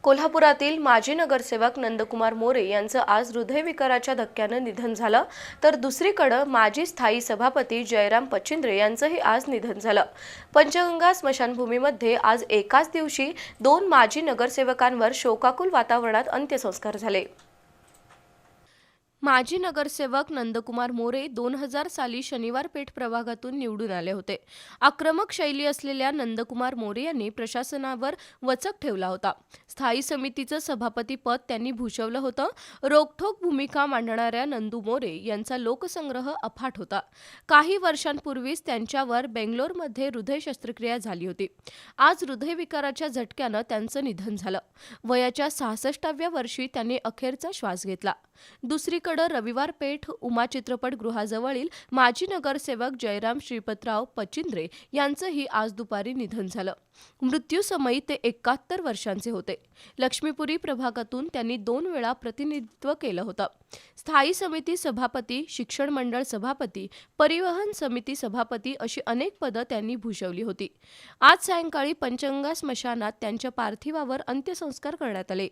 कोल्हापुरातील माजी नगरसेवक नंदकुमार मोरे यांचं आज हृदयविकाराच्या धक्क्यानं निधन झालं, तर दुसरीकडे माजी स्थायी सभापती जयराम पचिंद्रे यांचंही आज निधन झालं। पंचगंगा स्मशानभूमीमध्ये आज एकाच दिवशी दोन माजी नगरसेवकांवर शोकाकुल वातावरणात अंत्यसंस्कार झाले। माजी नगरसेवक नंदकुमार मोरे 2000 साली शनिवार पेठ प्रभागातून निवडून आले होते। आक्रमक शैली असलेल्या नंदकुमार मोरे यांनी प्रशासनावर वचक ठेवला होता। स्थायी समितीचं सभापती पद त्यांनी भूषवलं होतं। रोखठोक भूमिका मांडणाऱ्या नंदू मोरे यांचा लोकसंग्रह अफाट होता। काही वर्षांपूर्वीच त्यांच्यावर बेंगलोरमध्ये हृदय शस्त्रक्रिया झाली होती। आज हृदयविकाराच्या झटक्यानं त्यांचं निधन झालं। वयाच्या 66व्या वर्षी त्यांनी अखेरचा श्वास घेतला। दुसरीकडे रविवार पेठ उमा चित्रपटगृहाजवळील माजी नगरसेवक जयराम श्रीपतराव पचिंद्रे यांचंही आज दुपारी निधन झालं। मृत्यूसमयी ते 71 वर्षांचे होते। लक्ष्मीपुरी प्रभागातून त्यांनी 2 वेळा प्रतिनिधित्व केलं होतं। स्थायी समिती सभापती, शिक्षण मंडळ सभापती, परिवहन समिती सभापती अशी अनेक पदं त्यांनी भूषवली होती। आज सायंकाळी पंचगंगा स्मशानात त्यांच्या पार्थिवावर अंत्यसंस्कार करण्यात आले।